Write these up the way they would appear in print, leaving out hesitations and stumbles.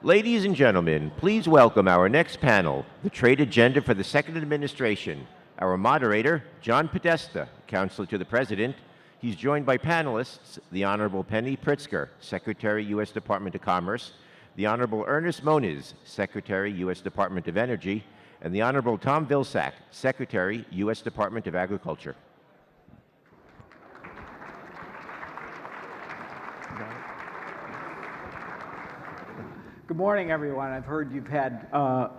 Ladies and gentlemen, please welcome our next panel, the Trade Agenda for the Second Administration. Our moderator, John Podesta, Counselor to the President. He's joined by panelists, the Honorable Penny Pritzker, Secretary, U.S. Department of Commerce, the Honorable Ernest Moniz, Secretary, U.S. Department of Energy, and the Honorable Tom Vilsack, Secretary, U.S. Department of Agriculture. Good morning, everyone. I've heard you've had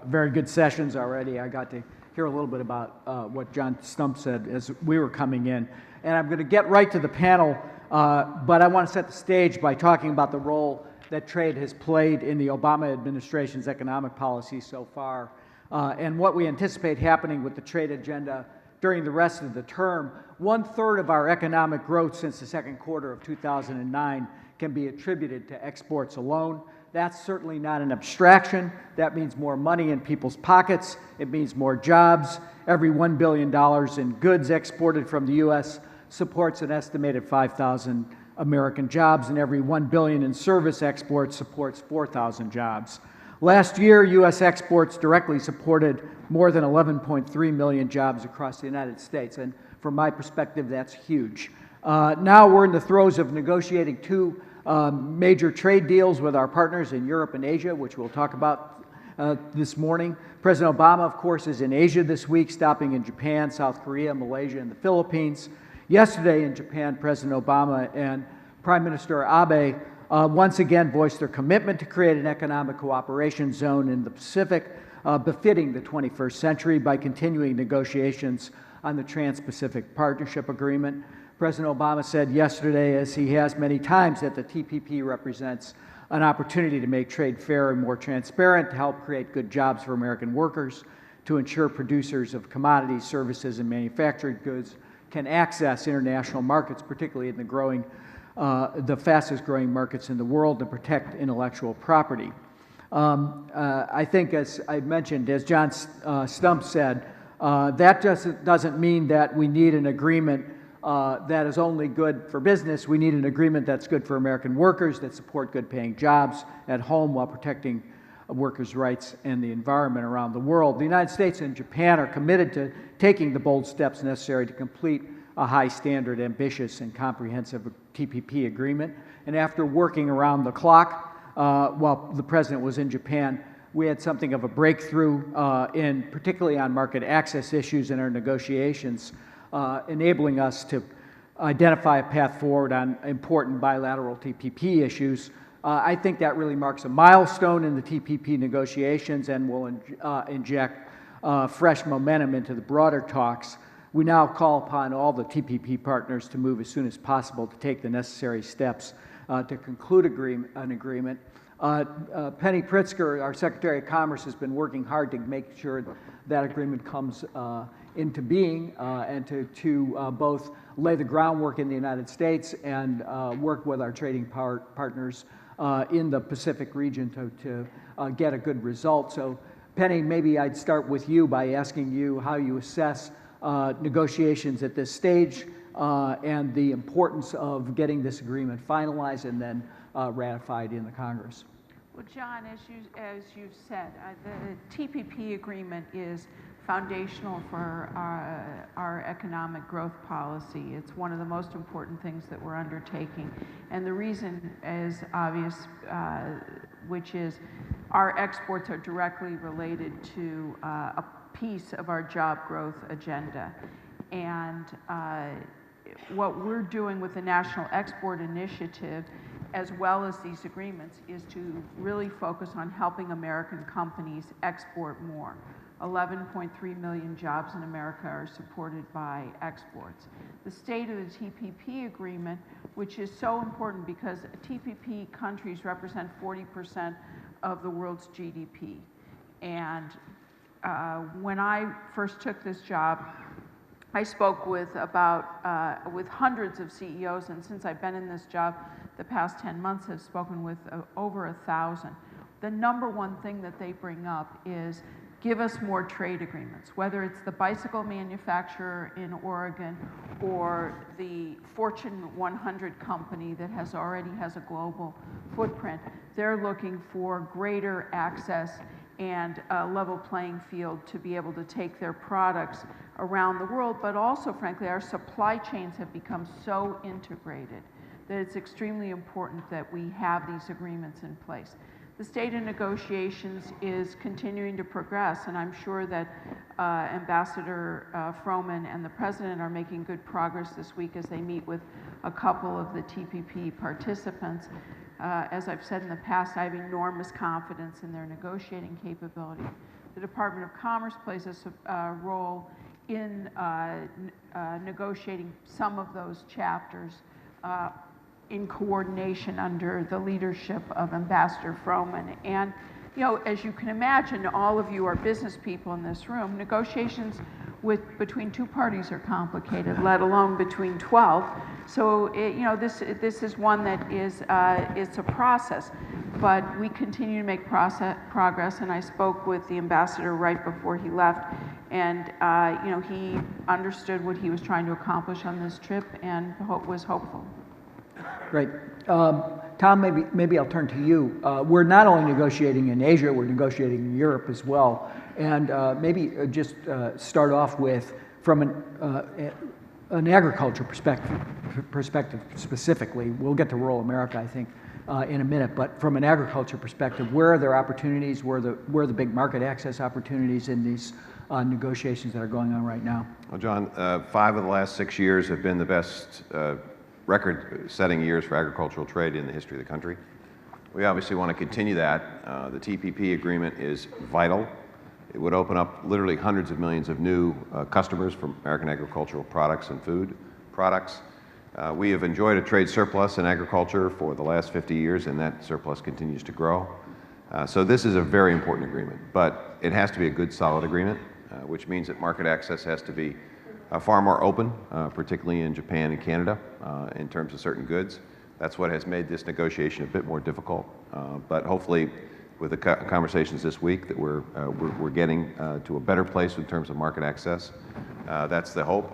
very good sessions already. I got to hear a little bit about what John Stumpf said as we were coming in. And I'm going to get right to the panel, but I want to set the stage by talking about the role that trade has played in the Obama administration's economic policy so far, and what we anticipate happening with the trade agenda during the rest of the term. 1/3 of our economic growth since the second quarter of 2009 can be attributed to exports alone. That's certainly not an abstraction. That means more money in people's pockets. It means more jobs. Every $1 billion in goods exported from the U.S. supports an estimated 5,000 American jobs, and every $1 billion in service exports supports 4,000 jobs. Last year, U.S. exports directly supported more than 11.3 million jobs across the United States, and from my perspective, that's huge. Now we're in the throes of negotiating two major trade deals with our partners in Europe and Asia, which we'll talk about this morning. President Obama, of course, is in Asia this week, stopping in Japan, South Korea, Malaysia, and the Philippines. Yesterday in Japan, President Obama and Prime Minister Abe once again voiced their commitment to create an economic cooperation zone in the Pacific befitting the 21st century by continuing negotiations on the Trans-Pacific Partnership Agreement. President Obama said yesterday, as he has many times, that the TPP represents an opportunity to make trade fair and more transparent, to help create good jobs for American workers, to ensure producers of commodities, services, and manufactured goods can access international markets, particularly in the fastest growing markets in the world, to protect intellectual property. I think, as I mentioned, as John Stumpf said, that doesn't mean that we need an agreement that is only good for business. We need an agreement that's good for American workers, that support good-paying jobs at home while protecting workers' rights and the environment around the world. The United States and Japan are committed to taking the bold steps necessary to complete a high-standard, ambitious, and comprehensive TPP agreement. And after working around the clock while the President was in Japan, we had something of a breakthrough, particularly on market access issues in our negotiations, enabling us to identify a path forward on important bilateral TPP issues. I think that really marks a milestone in the TPP negotiations and will inject fresh momentum into the broader talks. We now call upon all the TPP partners to move as soon as possible to take the necessary steps to conclude an agreement. Penny Pritzker, our Secretary of Commerce, has been working hard to make sure that agreement comes into being and to both lay the groundwork in the United States and work with our trading partners in the Pacific region to get a good result. So, Penny, maybe I'd start with you by asking you how you assess negotiations at this stage and the importance of getting this agreement finalized and then ratified in the Congress. Well, John, as you've said, the TPP agreement is foundational for our economic growth policy. It's one of the most important things that we're undertaking. And the reason is obvious, which is our exports are directly related to a piece of our job growth agenda. And what we're doing with the National Export Initiative, as well as these agreements, is to really focus on helping American companies export more. 11.3 million jobs in America are supported by exports. The state of the TPP agreement, which is so important because TPP countries represent 40% of the world's GDP. And when I first took this job, I spoke with hundreds of CEOs, and since I've been in this job, the past 10 months have spoken with over 1,000. The number one thing that they bring up is give us more trade agreements, whether it's the bicycle manufacturer in Oregon or the Fortune 100 company that already has a global footprint. they're looking for greater access and a level playing field to be able to take their products around the world, but also, frankly, our supply chains have become so integrated that it's extremely important that we have these agreements in place. The state of negotiations is continuing to progress, and I'm sure that Ambassador Froman and the President are making good progress this week as they meet with a couple of the TPP participants. As I've said in the past, I have enormous confidence in their negotiating capability. The Department of Commerce plays a role in negotiating some of those chapters in coordination under the leadership of Ambassador Froman. And, you know, as you can imagine, all of you are business people in this room. Negotiations between two parties are complicated, let alone between 12. So, you know, this is one that is it's a process, but we continue to make progress. And I spoke with the ambassador right before he left, and you know, he understood what he was trying to accomplish on this trip and was hopeful. Great. Tom, maybe I'll turn to you. We're not only negotiating in Asia, we're negotiating in Europe as well. And maybe just start off with, from an agriculture perspective specifically, we'll get to rural America, I think, in a minute, but from an agriculture perspective, where are there opportunities, where are the big market access opportunities in these negotiations that are going on right now? Well, John, 5 of the last 6 years have been the best record-setting years for agricultural trade in the history of the country. We obviously want to continue that. The TPP agreement is vital. It would open up literally hundreds of millions of new customers for American agricultural products and food products. We have enjoyed a trade surplus in agriculture for the last 50 years, and that surplus continues to grow. So this is a very important agreement, but it has to be a good, solid agreement, which means that market access has to be far more open, particularly in Japan and Canada, in terms of certain goods. That's what has made this negotiation a bit more difficult. But hopefully, with the conversations this week, that we're getting to a better place in terms of market access. That's the hope.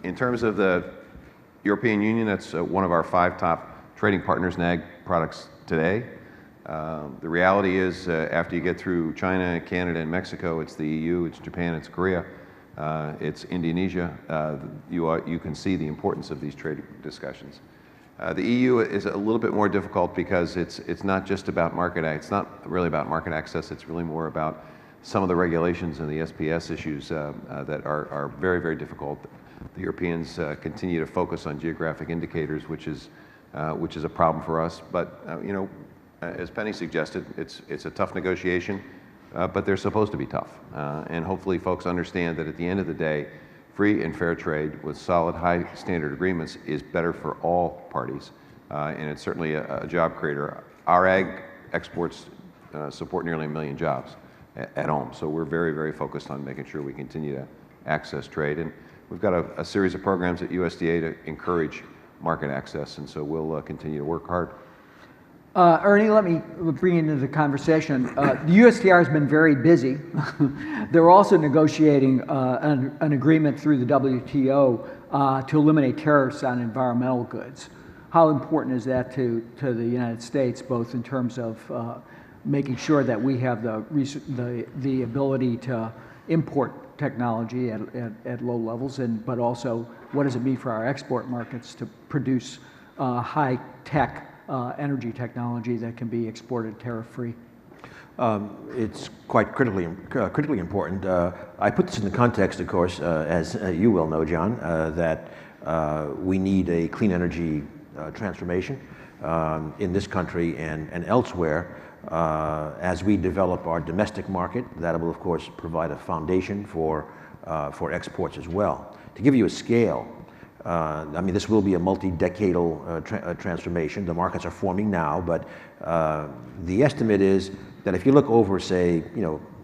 In terms of the European Union, that's one of our 5 top trading partners in ag products today. The reality is, after you get through China, Canada, and Mexico, it's the EU, it's Japan, it's Korea. It's Indonesia. You can see the importance of these trade discussions. The EU is a little bit more difficult because it's not just about it's not really about market access. It's really more about some of the regulations and the SPS issues that are very, very difficult. The Europeans continue to focus on geographic indicators, which is a problem for us. But you know, as Penny suggested, it's a tough negotiation. But they're supposed to be tough. And hopefully folks understand that at the end of the day, free and fair trade with solid, high standard agreements is better for all parties. And it's certainly a job creator. Our ag exports support nearly 1 million jobs at home. So we're very, very focused on making sure we continue to access trade. And we've got a series of programs at USDA to encourage market access. And so we'll continue to work hard. Ernie, let me bring you into the conversation. The USTR has been very busy. They're also negotiating an agreement through the WTO to eliminate tariffs on environmental goods. How important is that to the United States, both in terms of making sure that we have the ability to import technology at low levels, but also what does it mean for our export markets to produce high-tech energy technology that can be exported tariff-free? It's quite critically important. I put this in the context, of course, as you well know, John, that we need a clean energy transformation in this country and elsewhere. As we develop our domestic market, that will, of course, provide a foundation for exports as well. To give you a scale, I mean, this will be a multi-decadal transformation. The markets are forming now, but the estimate is that if you look over, say,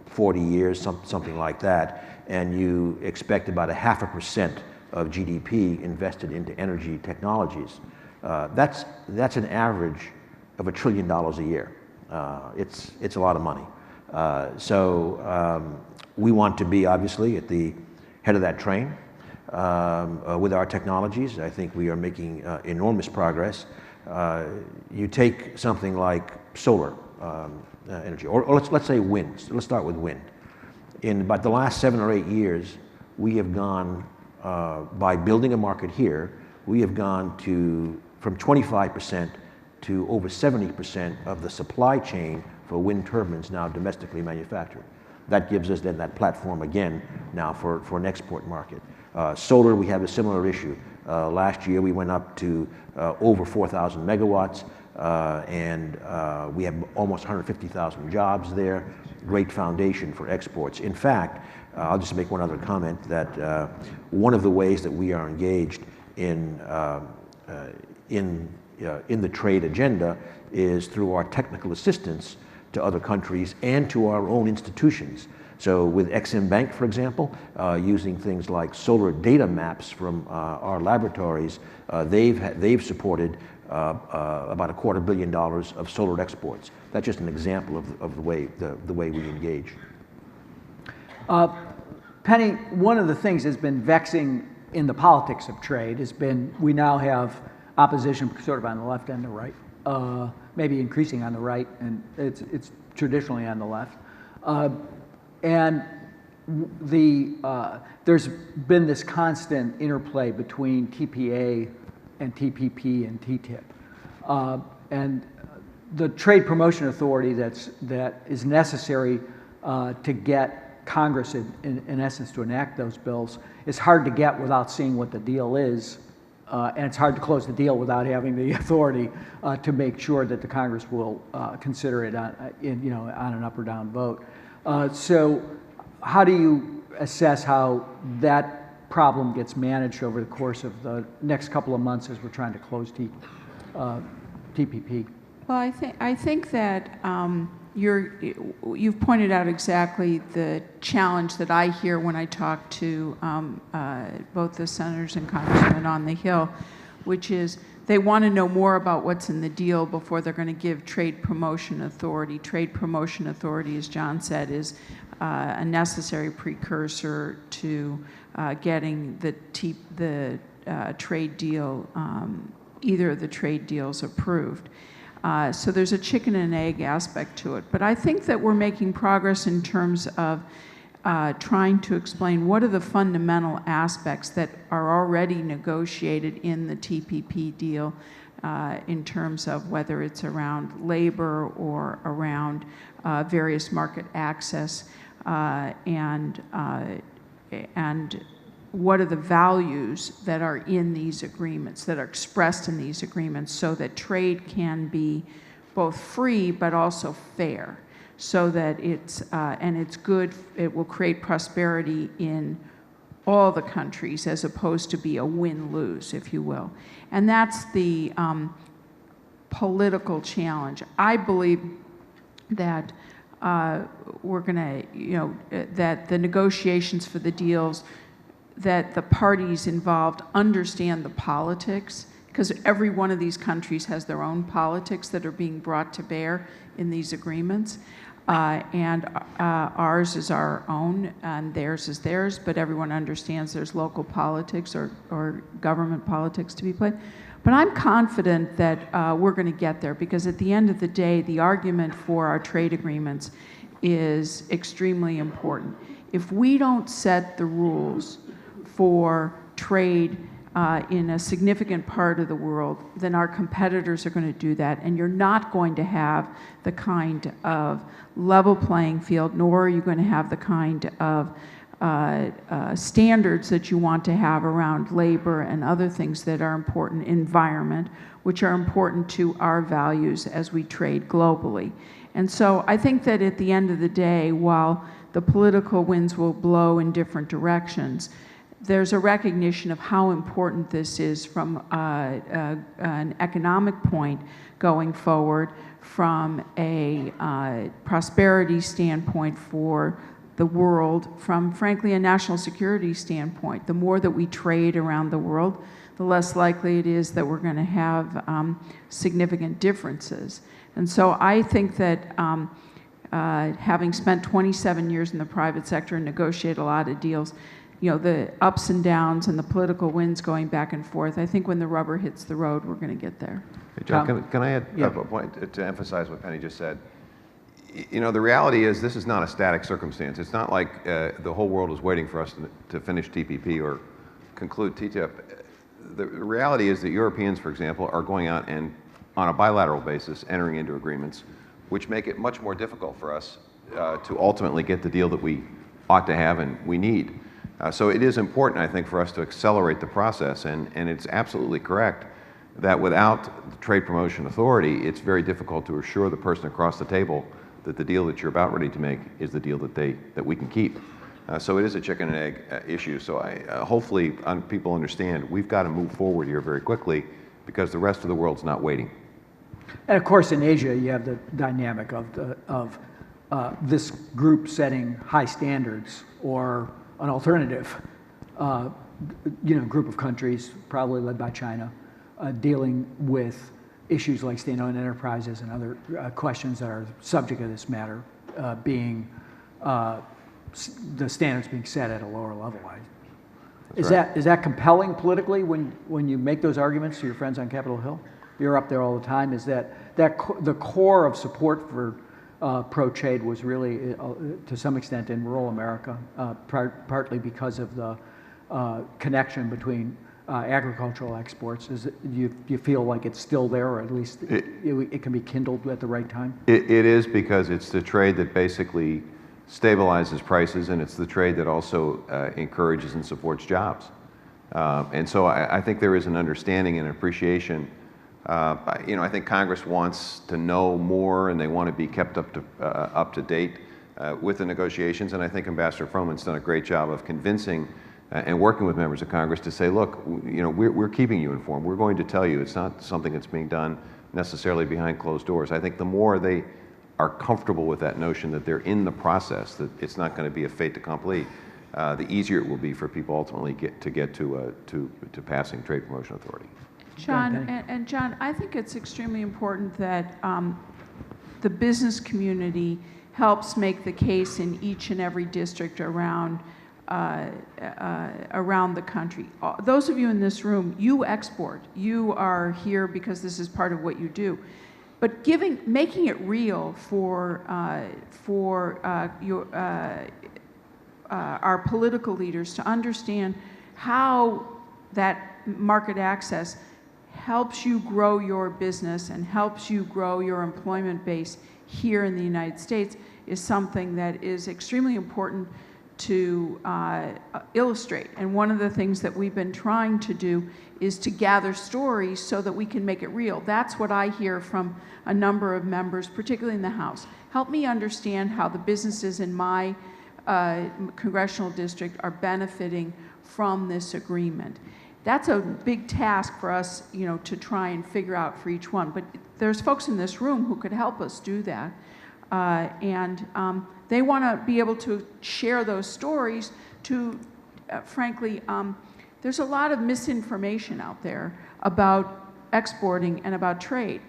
40 years, something like that, and you expect about 0.5% of GDP invested into energy technologies, that's an average of $1 trillion a year. It's a lot of money. So we want to be, obviously, at the head of that train. With our technologies, I think we are making enormous progress. You take something like solar energy, or let's say wind. So let's start with wind. In about the last 7 or 8 years, we have gone, by building a market here, we have gone from 25% to over 70% of the supply chain for wind turbines now domestically manufactured. That gives us then that platform again now for an export market. Solar, we have a similar issue. Last year we went up to over 4,000 megawatts, and we have almost 150,000 jobs there. Great foundation for exports. In fact, I'll just make one other comment that one of the ways that we are engaged in the trade agenda is through our technical assistance to other countries and to our own institutions. So with Exim Bank, for example, using things like solar data maps from our laboratories, they've supported about $250 million of solar exports. That's just an example of the way we engage. Penny, one of the things that's been vexing in the politics of trade has been we now have opposition sort of on the left and the right, maybe increasing on the right, and it's traditionally on the left. And there's been this constant interplay between TPA and TPP and TTIP. And the trade promotion authority that is necessary to get Congress, in essence, to enact those bills is hard to get without seeing what the deal is. And it's hard to close the deal without having the authority to make sure that the Congress will consider it on an up or down vote. So how do you assess how that problem gets managed over the course of the next couple of months as we're trying to close TPP? Well, I think that you've pointed out exactly the challenge that I hear when I talk to both the senators and congressmen on the Hill, which is they want to know more about what's in the deal before they're going to give trade promotion authority. Trade promotion authority, as John said, is a necessary precursor to getting the trade deal, either of the trade deals approved. So there's a chicken and egg aspect to it. But I think that we're making progress in terms of trying to explain what are the fundamental aspects that are already negotiated in the TPP deal in terms of whether it's around labor or around various market access and what are the values that are in these agreements, that are expressed in these agreements, so that trade can be both free but also fair, so that it's good, it will create prosperity in all the countries as opposed to be a win-lose, if you will. And that's the political challenge. I believe that we're going to, that the negotiations for the deals, that the parties involved understand the politics, because every one of these countries has their own politics that are being brought to bear in these agreements. And ours is our own, and theirs is theirs, but everyone understands there's local politics or government politics to be played. But I'm confident that we're going to get there, because at the end of the day, the argument for our trade agreements is extremely important. If we don't set the rules for trade in a significant part of the world, then our competitors are going to do that, and you're not going to have the kind of level playing field, nor are you going to have the kind of standards that you want to have around labor and other things that are important, environment, which are important to our values as we trade globally. And so I think that at the end of the day, while the political winds will blow in different directions, there's a recognition of how important this is from an economic point going forward, from a prosperity standpoint for the world, from, frankly, a national security standpoint. The more that we trade around the world, the less likely it is that we're going to have significant differences. And so I think that having spent 27 years in the private sector and negotiated a lot of deals, the ups and downs and the political winds going back and forth. I think when the rubber hits the road, we're going to get there. Hey, John, Tom? can I add Yeah. a point to emphasize what Penny just said? The reality is this is not a static circumstance. It's not like the whole world is waiting for us to finish TPP or conclude TTIP. The reality is that Europeans, for example, are going out and, on a bilateral basis, entering into agreements which make it much more difficult for us to ultimately get the deal that we ought to have and we need. So it is important, I think, for us to accelerate the process, and it's absolutely correct that without the Trade Promotion Authority, it's very difficult to assure the person across the table that the deal that you're about ready to make is the deal that we can keep. So it is a chicken and egg issue. So hopefully people understand we've got to move forward here very quickly because the rest of the world's not waiting. And of course, in Asia, you have the dynamic of this group setting high standards, or an alternative, group of countries, probably led by China, dealing with issues like state-owned enterprises and other questions that are subject of this matter, being the standards being set at a lower level. Is that compelling politically when you make those arguments to your friends on Capitol Hill? You're up there all the time. Is that the core of support for pro-trade was really, to some extent, in rural America, partly because of the connection between agricultural exports? Do you feel like it's still there, or at least it can be kindled at the right time? It is, because it's the trade that basically stabilizes prices, and it's the trade that also encourages and supports jobs. And so I think there is an understanding and appreciation. I think Congress wants to know more, and they want to be kept up to date with the negotiations. And I think Ambassador Froman's done a great job of convincing and working with members of Congress to say, look, we're keeping you informed. We're going to tell you. It's not something that's being done necessarily behind closed doors. I think the more they are comfortable with that notion that they're in the process, that it's not going to be a fait accompli, the easier it will be for people ultimately to get to passing Trade Promotion Authority. John, and John, I think it's extremely important that the business community helps make the case in each and every district around the country. Those of you in this room, you export. You are here because this is part of what you do. But making it real for our political leaders to understand how that market access helps you grow your business and helps you grow your employment base here in the United States is something that is extremely important to illustrate. And one of the things that we've been trying to do is to gather stories so that we can make it real. That's what I hear from a number of members, particularly in the House. Help me understand how the businesses in my congressional district are benefiting from this agreement. That's a big task for us, to try and figure out for each one. But there's folks in this room who could help us do that. They want to be able to share those stories to, frankly, there's a lot of misinformation out there about exporting and about trade.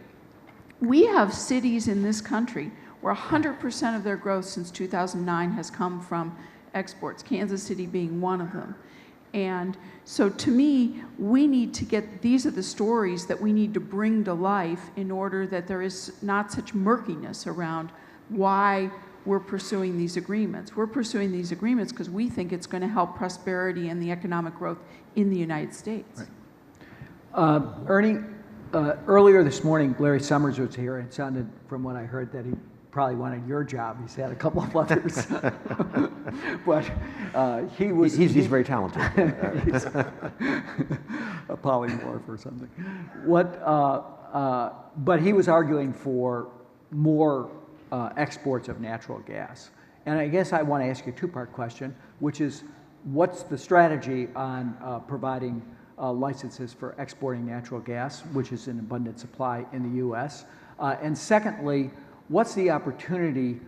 We have cities in this country where 100% of their growth since 2009 has come from exports, Kansas City being one of them. And so to me, we need to these are the stories that we need to bring to life in order that there is not such murkiness around why we're pursuing these agreements. We're pursuing these agreements because we think it's going to help prosperity and the economic growth in the United States. Right. Ernie, earlier this morning, Larry Summers was here, and it sounded, from what I heard, that he probably wanted your job. He's had a couple of others. But he was... He's very talented. He's a polymorph or something. But he was arguing for more exports of natural gas. And I guess I want to ask you a two-part question, which is, what's the strategy on providing licenses for exporting natural gas, which is in abundant supply in the U.S.? And secondly, what's the opportunity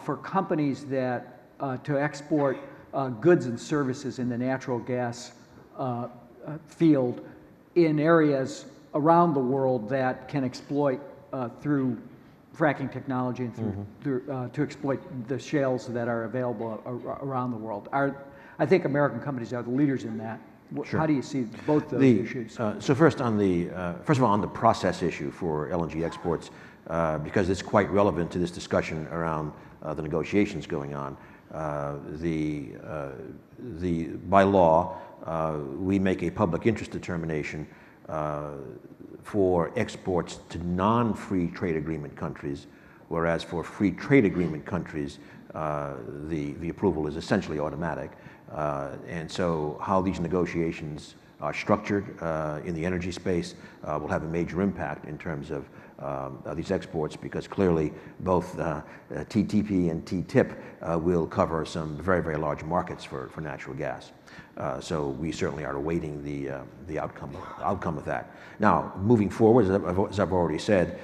for companies that to export goods and services in the natural gas field in areas around the world that can exploit through fracking technology and to exploit the shales that are available around the world? I think American companies are the leaders in that. Sure. How do you see both those issues? So first of all, on the process issue for LNG exports, because it's quite relevant to this discussion around the negotiations going on. By law, we make a public interest determination for exports to non-free trade agreement countries, whereas for free trade agreement countries, the approval is essentially automatic. And so how these negotiations are structured in the energy space will have a major impact in terms of these exports, because clearly both TTP and TTIP will cover some very, very large markets for natural gas. So we certainly are awaiting the outcome of that. Now, moving forward, as I've already said,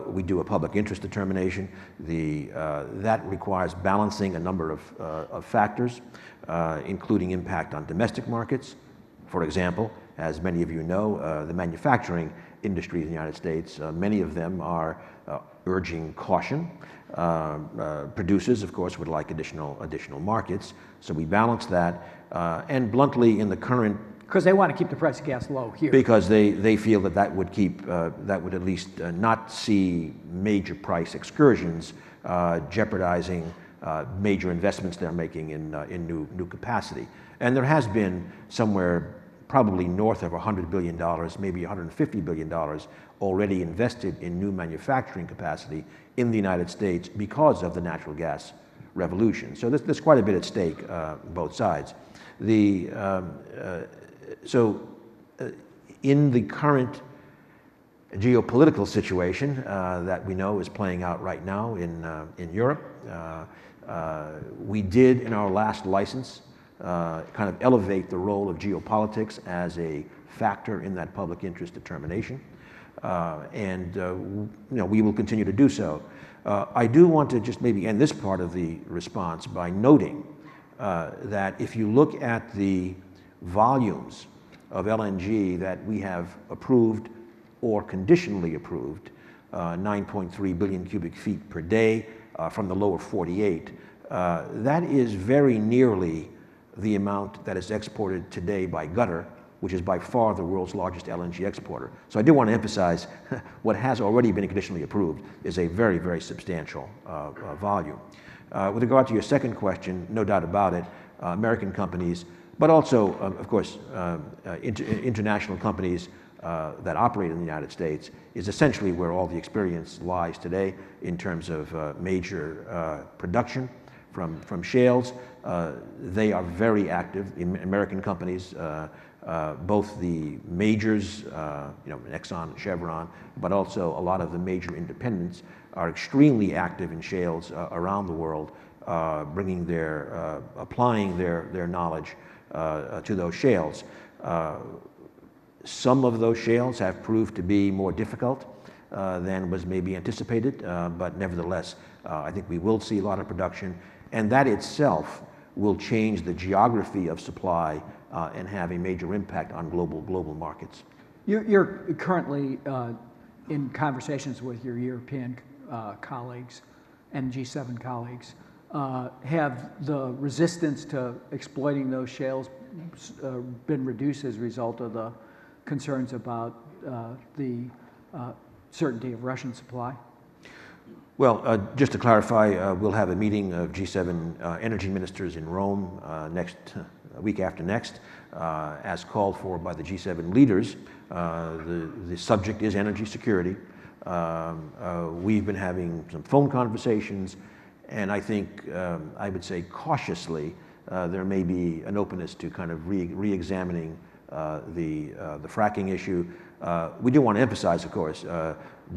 we do a public interest determination. That requires balancing a number of factors, including impact on domestic markets. For example, as many of you know, the manufacturing industry in the United States, many of them are urging caution. Producers, of course, would like additional markets, so we balance that. And bluntly, in the current, Because they want to keep the price of gas low here. because they feel that would keep that would at least not see major price excursions jeopardizing major investments they're making in new capacity. And there has been somewhere probably north of $100 billion, maybe $150 billion already invested in new manufacturing capacity in the United States because of the natural gas revolution. So there's quite a bit at stake both sides. In the current geopolitical situation that we know is playing out right now in Europe, we did in our last license kind of elevate the role of geopolitics as a factor in that public interest determination, and we will continue to do so. I do want to just maybe end this part of the response by noting that if you look at the volumes of LNG that we have approved or conditionally approved, 9.3 billion cubic feet per day from the lower 48, that is very nearly the amount that is exported today by Qatar, which is by far the world's largest LNG exporter. So I do want to emphasize what has already been conditionally approved is a very, very substantial volume. With regard to your second question, no doubt about it, American companies, but also, of course, international companies that operate in the United States is essentially where all the experience lies today in terms of major production from shales. They are very active. American companies, both the majors, Exxon and Chevron, but also a lot of the major independents are extremely active in shales around the world, applying their knowledge to those shales. Some of those shales have proved to be more difficult than was maybe anticipated, but nevertheless, I think we will see a lot of production, and that itself will change the geography of supply and have a major impact on global markets. You're currently in conversations with your European colleagues and G7 colleagues. Have the resistance to exploiting those shales been reduced as a result of the concerns about the certainty of Russian supply? Well, just to clarify, we'll have a meeting of G7 energy ministers in Rome week after next, as called for by the G7 leaders. The subject is energy security. We've been having some phone conversations, and I think, I would say cautiously, there may be an openness to kind of re-examining the fracking issue. We do want to emphasize, of course,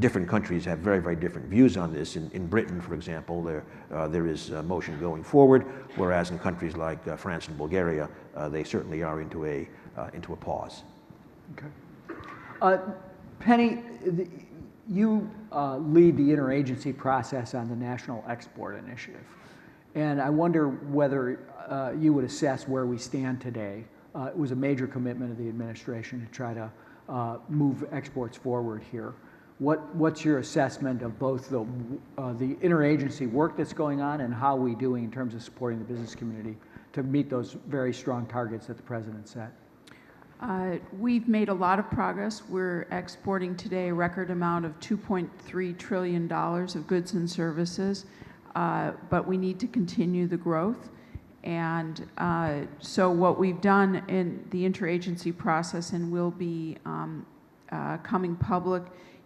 different countries have very, very different views on this. In Britain, for example, there is motion going forward, whereas in countries like France and Bulgaria, they certainly are into a pause. Okay. Penny, you lead the interagency process on the National Export Initiative, and I wonder whether you would assess where we stand today. It was a major commitment of the administration to try to move exports forward here. What's your assessment of both the interagency work that's going on and how we doing in terms of supporting the business community to meet those very strong targets that the President set? We've made a lot of progress. We're exporting today a record amount of $2.3 trillion of goods and services, but we need to continue the growth. And so what we've done in the interagency process, and will be coming public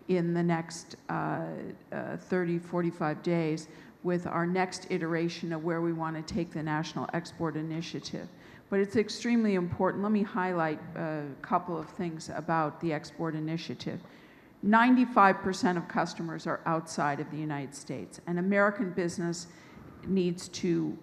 in the next 30, 45 days with our next iteration of where we want to take the National Export Initiative. But it's extremely important. Let me highlight a couple of things about the Export Initiative. 95% of customers are outside of the United States, and American business needs to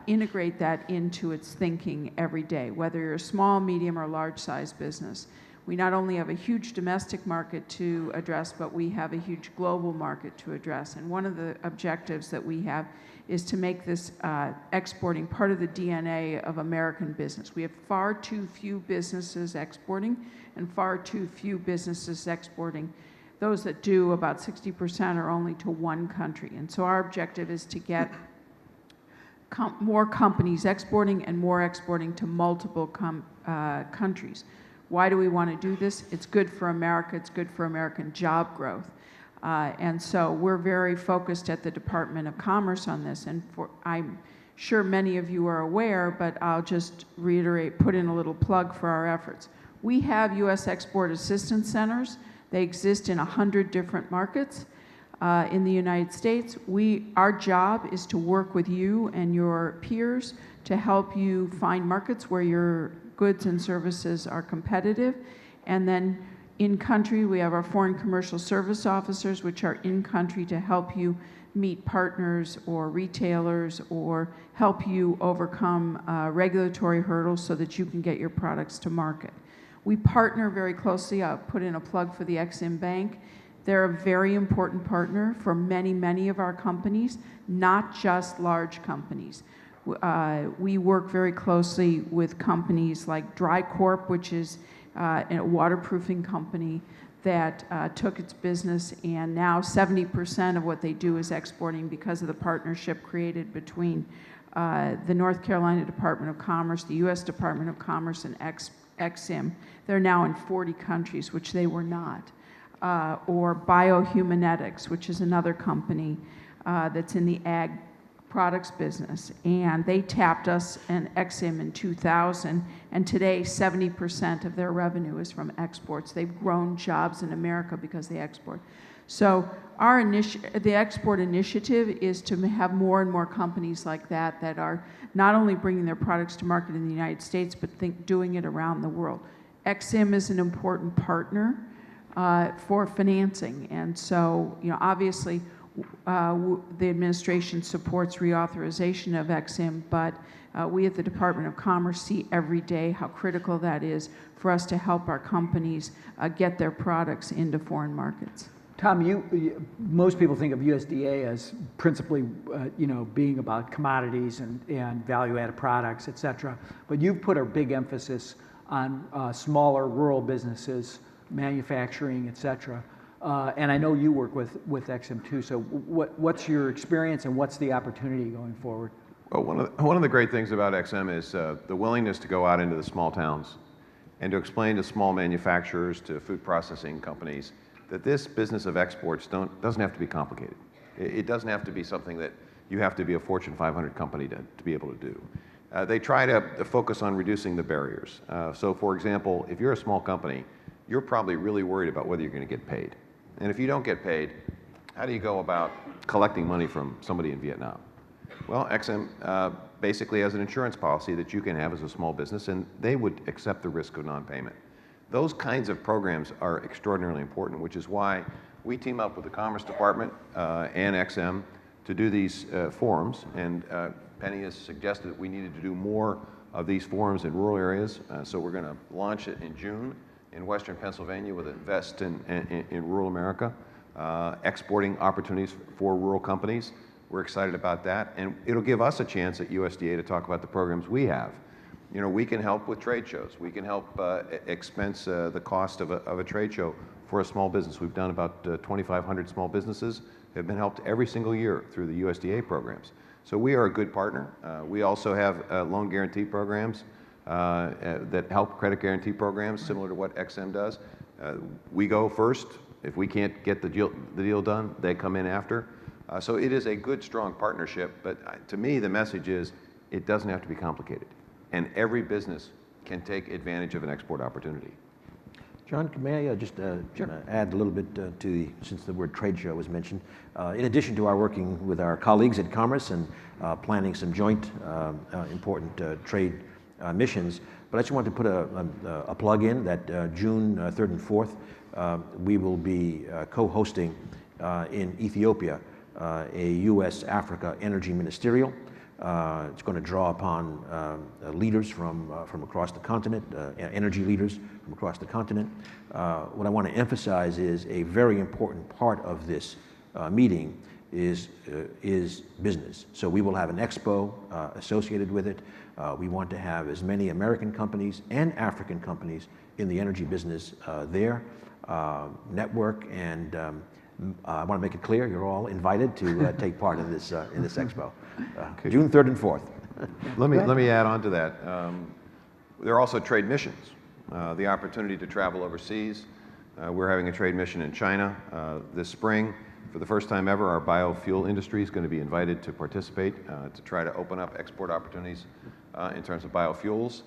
integrate that into its thinking every day, whether you're a small, medium, or large-sized business. We not only have a huge domestic market to address, but we have a huge global market to address. And one of the objectives that we have is to make this exporting part of the DNA of American business. We have far too few businesses exporting and far too few businesses exporting. Those that do, about 60%, are only to one country. And so our objective is to get more companies exporting and more exporting to multiple countries. Why do we want to do this? It's good for America. It's good for American job growth. And so we're very focused at the Department of Commerce on this. And I'm sure many of you are aware, but I'll just reiterate, put in a little plug for our efforts. We have U.S. Export Assistance Centers. They exist in 100 different markets in the United States. Our job is to work with you and your peers to help you find markets where your goods and services are competitive. And then in country, we have our foreign commercial service officers, which are in country to help you meet partners or retailers or help you overcome regulatory hurdles so that you can get your products to market. We partner very closely. I'll put in a plug for the Ex-Im Bank. They're a very important partner for many, many of our companies, not just large companies. We work very closely with companies like Dry Corp, which is a waterproofing company that took its business, and now 70% of what they do is exporting because of the partnership created between the North Carolina Department of Commerce, the U.S. Department of Commerce, and Ex-Im. They're now in 40 countries, which they were not. Or Biohumanetics, which is another company that's in the ag products business, and they tapped us and Ex-Im in 2000, and today 70% of their revenue is from exports. They've grown jobs in America because they export. So the Export Initiative is to have more and more companies like that that are not only bringing their products to market in the United States, but doing it around the world. Ex-Im is an important partner for financing, and so obviously the administration supports reauthorization of Ex-Im, but we at the Department of Commerce see every day how critical that is for us to help our companies get their products into foreign markets. Tom, most people think of USDA as principally, being about commodities and value-added products, et cetera. But you've put a big emphasis on smaller rural businesses, manufacturing, et cetera. And I know you work with Ex-Im too. So what's your experience and what's the opportunity going forward? Well, one of the great things about Ex-Im is the willingness to go out into the small towns and to explain to small manufacturers, to food processing companies, that this business of exports doesn't have to be complicated. It doesn't have to be something that you have to be a Fortune 500 company to be able to do. They try to focus on reducing the barriers. So for example, if you're a small company, you're probably really worried about whether you're going to get paid. And if you don't get paid, how do you go about collecting money from somebody in Vietnam? Well, Ex-Im basically has an insurance policy that you can have as a small business, and they would accept the risk of non-payment. Those kinds of programs are extraordinarily important, which is why we team up with the Commerce Department and Ex-Im to do these forums. And Penny has suggested that we needed to do more of these forums in rural areas. So we're going to launch it in June in Western Pennsylvania with Invest in Rural America, exporting opportunities for rural companies. We're excited about that, and it'll give us a chance at USDA to talk about the programs we have. We can help with trade shows. We can help expense the cost of a trade show for a small business. We've done about 2,500 small businesses have been helped every single year through the USDA programs. So we are a good partner. We also have loan guarantee programs that help credit guarantee programs, similar to what XM does. We go first. If we can't get the deal done, they come in after. So it is a good, strong partnership, but to me, the message is it doesn't have to be complicated. And every business can take advantage of an export opportunity. John, may I just add a little bit since the word trade show was mentioned. In addition to our working with our colleagues at Commerce and planning some joint important trade missions, but I just want to put a plug in that June 3rd and 4th, we will be co-hosting in Ethiopia a U.S.-Africa Energy Ministerial. It's going to draw upon leaders from across the continent, energy leaders from across the continent. What I want to emphasize is a very important part of this meeting is business. So we will have an expo associated with it. We want to have as many American companies and African companies in the energy business there, network, and I want to make it clear you're all invited to take part in this expo. June 3rd and 4th. Let me add on to that. There are also trade missions. The opportunity to travel overseas. We're having a trade mission in China this spring. For the first time ever, our biofuel industry is going to be invited to participate to try to open up export opportunities in terms of biofuels.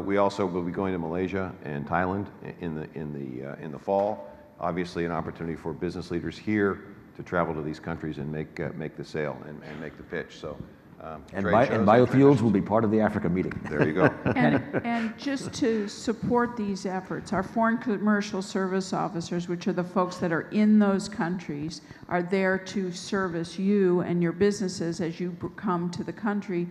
We also will be going to Malaysia and Thailand in the fall. Obviously, an opportunity for business leaders here to travel to these countries and make the sale and make the pitch. So, and biofuels will be part of the Africa meeting. There you go. And just to support these efforts, our foreign commercial service officers, which are the folks that are in those countries, are there to service you and your businesses as you come to the country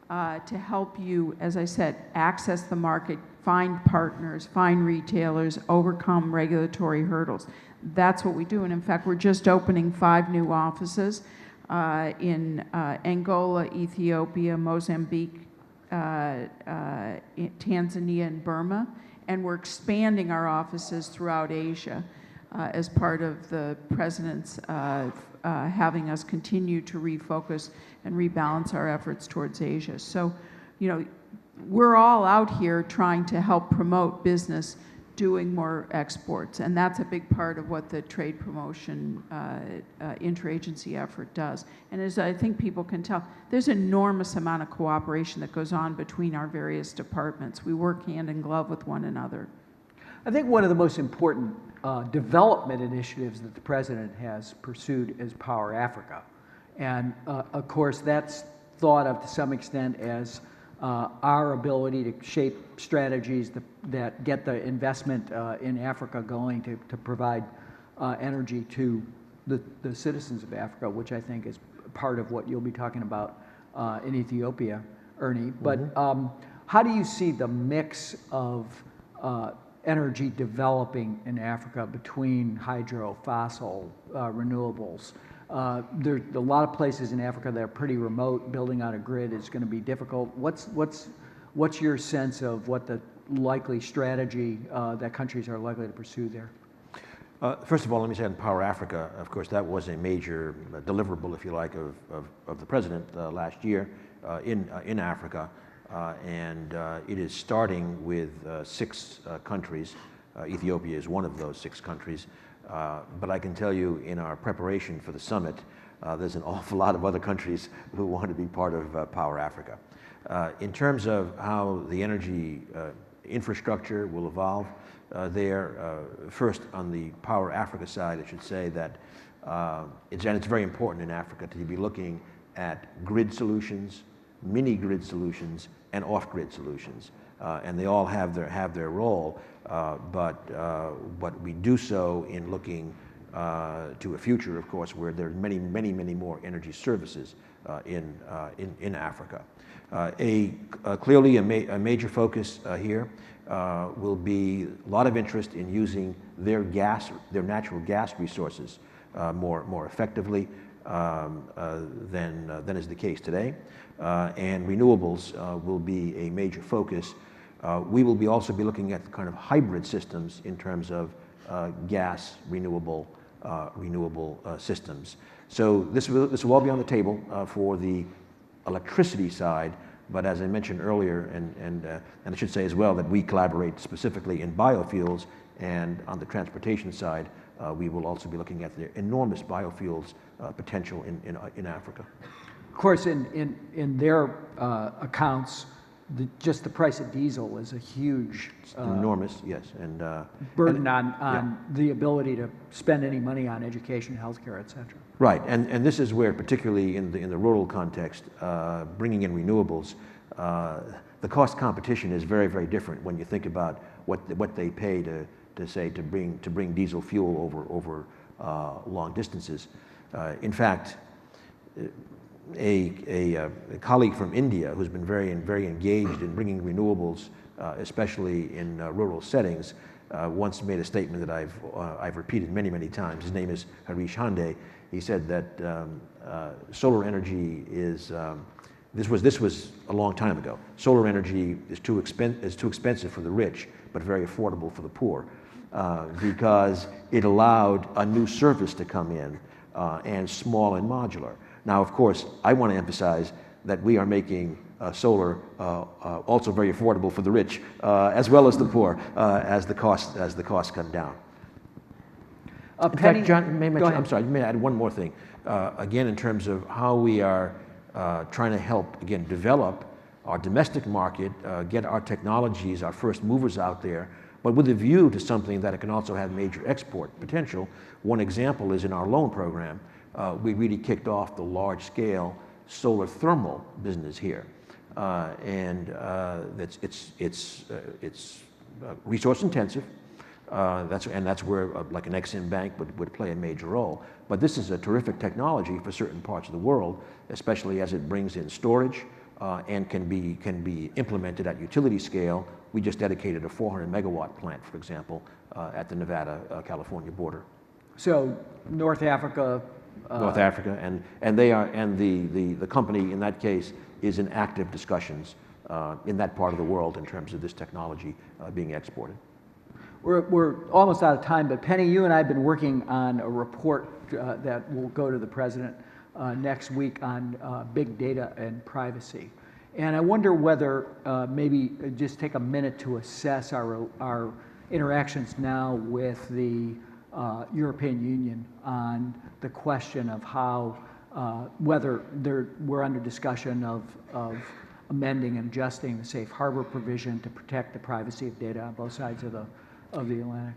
to help you, as I said, access the market, find partners, find retailers, overcome regulatory hurdles. That's what we do. And in fact, we're just opening 5 new offices in Angola, Ethiopia, Mozambique, Tanzania, and Burma. And we're expanding our offices throughout Asia as part of the President's having us continue to refocus and rebalance our efforts towards Asia. So, you know, we're all out here trying to help promote business doing more exports, and that's a big part of what the trade promotion interagency effort does. And as I think people can tell, there's an enormous amount of cooperation that goes on between our various departments. We work hand in glove with one another. I think one of the most important development initiatives that the President has pursued is Power Africa. And of course, that's thought of to some extent as our ability to shape strategies that get the investment in Africa going to provide energy to the citizens of Africa, which I think is part of what you'll be talking about in Ethiopia, Ernie. But how do you see the mix of energy developing in Africa between hydro, fossil, renewables? There's a lot of places in Africa that are pretty remote. Building out a grid is going to be difficult. What's your sense of what the likely strategy that countries are likely to pursue there? First of all, let me say on Power Africa, of course, that was a major deliverable, if you like, of the President last year in Africa. And it is starting with 6 countries. Ethiopia is one of those 6 countries. But I can tell you, in our preparation for the summit, there's an awful lot of other countries who want to be part of Power Africa. In terms of how the energy infrastructure will evolve first on the Power Africa side, I should say that it's very important in Africa to be looking at grid solutions, mini grid solutions, and off-grid solutions. And they all have their role, but we do so in looking to a future, of course, where there are many more energy services in Africa. Clearly a major focus here will be a lot of interest in using their natural gas resources more effectively than is the case today. And renewables will be a major focus. We will also be looking at kind of hybrid systems in terms of gas renewable systems. So this will all be on the table for the electricity side, but as I mentioned earlier, and I should say as well that we collaborate specifically in biofuels, and on the transportation side, we will also be looking at the enormous biofuels potential in Africa. Of course, in their accounts, just the price of diesel is a huge Enormous, yes, and burden on the ability to spend any money on education, healthcare, et cetera. right, and this is where, particularly in the rural context, bringing in renewables, the cost competition is very, very different when you think about what they pay to bring diesel fuel over long distances. In fact, a colleague from India who's been very engaged in bringing renewables, especially in rural settings, once made a statement that I've repeated many times. His name is Harish Hande. He said that solar energy is this was a long time ago. Solar energy is too expensive for the rich, but very affordable for the poor, because it allowed a new service to come in, and small and modular. Now, of course, I want to emphasize that we are making solar also very affordable for the rich, as well as the poor, as the costs come down. In fact, John, I'm sorry, may I add one more thing? Again, in terms of how we are trying to help, again, develop our domestic market, get our technologies, our first movers out there, but with a view to something that it can also have major export potential. One example is in our loan program. We really kicked off the large-scale solar thermal business here, and it's resource intensive. That's where like an Exim Bank would play a major role. But this is a terrific technology for certain parts of the world, especially as it brings in storage and can be implemented at utility scale. We just dedicated a 400 megawatt plant, for example, at the Nevada-California border. So North Africa. North Africa, and they are, and the company in that case is in active discussions in that part of the world in terms of this technology being exported. We're almost out of time, but Penny, you and I have been working on a report that will go to the president next week on big data and privacy. And I wonder whether maybe just take a minute to assess our interactions now with the European Union on the question of how, whether we're under discussion of amending and adjusting the safe harbor provision to protect the privacy of data on both sides of the Atlantic.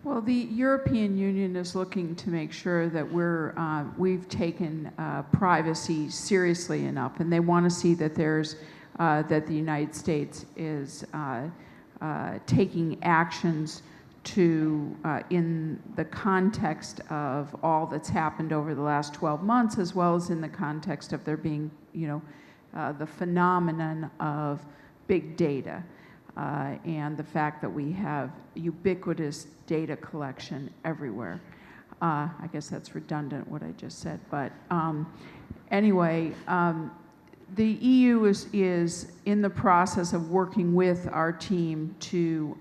Well, the European Union is looking to make sure that we've taken privacy seriously enough, and they want to see that that the United States is taking actions to, in the context of all that's happened over the last 12 months, as well as in the context of there being, the phenomenon of big data. And the fact that we have ubiquitous data collection everywhere. I guess that's redundant what I just said, but anyway, the EU is in the process of working with our team to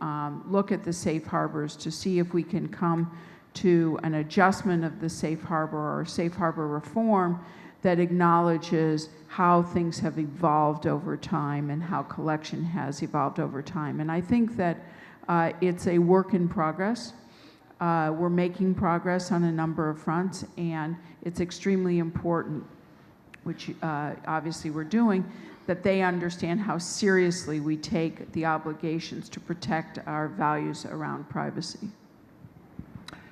look at the safe harbors to see if we can come to an adjustment of the safe harbor or safe harbor reform that acknowledges how things have evolved over time and how collection has evolved over time. And I think that it's a work in progress. We're making progress on a number of fronts, and it's extremely important, which obviously we're doing, that they understand how seriously we take the obligations to protect our values around privacy.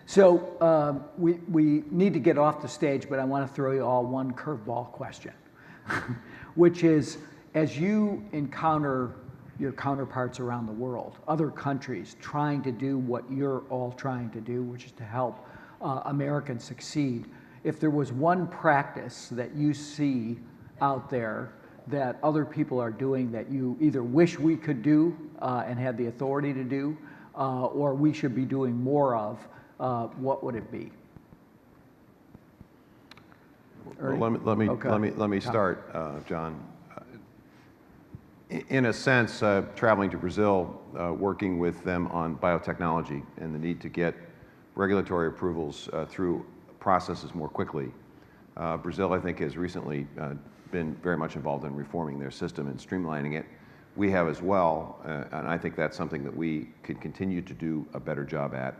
So we need to get off the stage, but I want to throw you all one curveball question, which is, as you encounter your counterparts around the world, other countries trying to do what you're all trying to do, which is to help Americans succeed, if there was one practice that you see out there that other people are doing that you either wish we could do and had the authority to do, or we should be doing more of, what would it be? Well, let me start, John. In a sense, traveling to Brazil, working with them on biotechnology and the need to get regulatory approvals through processes more quickly. Brazil, I think, has recently been very much involved in reforming their system and streamlining it. We have as well, and I think that's something that we could continue to do a better job at.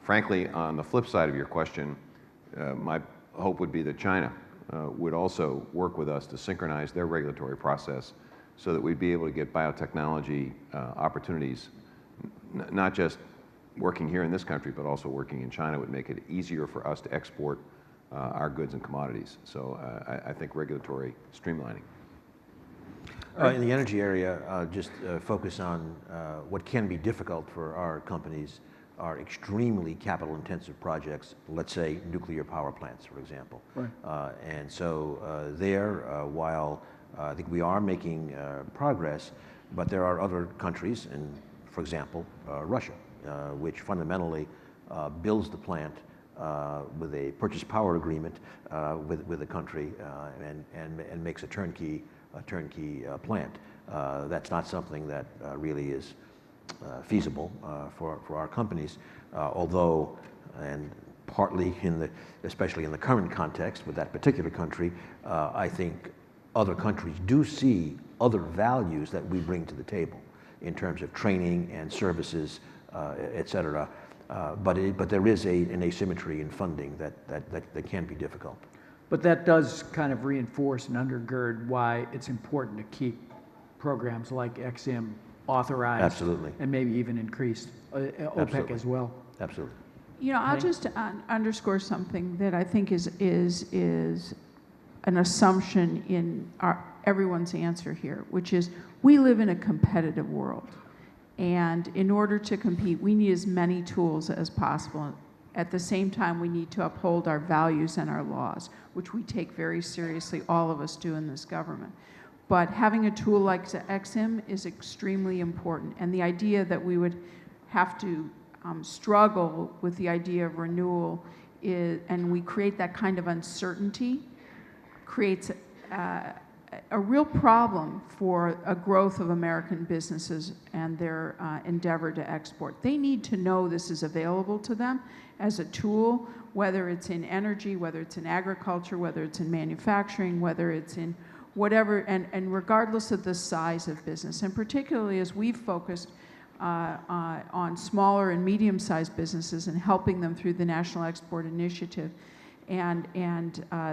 Frankly, on the flip side of your question, my hope would be that China would also work with us to synchronize their regulatory process so that we'd be able to get biotechnology opportunities, not just working here in this country, but also working in China would make it easier for us to export our goods and commodities. So I think regulatory streamlining. In the energy area, just focus on what can be difficult for our companies are extremely capital-intensive projects, let's say nuclear power plants, for example. Right. And so while I think we are making progress, but there are other countries, and for example, Russia, which fundamentally builds the plant with a purchase power agreement with the country and makes a turnkey plant. That's not something that really is feasible for our companies, although, and partly especially in the current context with that particular country, I think other countries do see other values that we bring to the table in terms of training and services, et cetera. But there is an asymmetry in funding that can be difficult. But that does kind of reinforce and undergird why it's important to keep programs like EXIM authorized. Absolutely. And maybe even increased, OPEC Absolutely. As well. Absolutely. You know, I'll just underscore something that I think is an assumption in everyone's answer here, which is we live in a competitive world. And in order to compete, we need as many tools as possible. At the same time, we need to uphold our values and our laws, which we take very seriously, all of us do in this government. But having a tool like EXIM is extremely important. And the idea that we would have to struggle with the idea of renewal and we create that kind of uncertainty creates a real problem for a growth of American businesses and their endeavor to export. They need to know this is available to them as a tool, whether it's in energy, whether it's in agriculture, whether it's in manufacturing, whether it's in whatever, and regardless of the size of business. And particularly as we've focused on smaller and medium-sized businesses and helping them through the National Export Initiative. And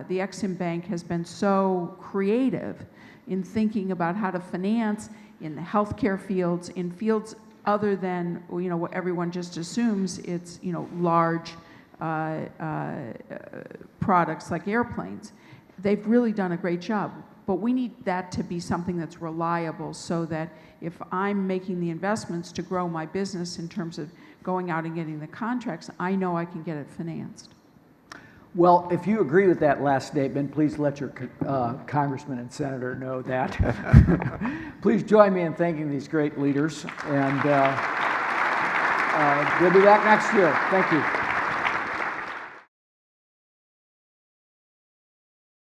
the EXIM Bank has been so creative in thinking about how to finance in the healthcare fields, in fields other than, you know, what everyone just assumes it's, you know, large products like airplanes. They've really done a great job. But we need that to be something that's reliable so that if I'm making the investments to grow my business in terms of going out and getting the contracts, I know I can get it financed. Well, if you agree with that last statement, please let your congressman and senator know that. Please join me in thanking these great leaders, and we'll be back next year. Thank you.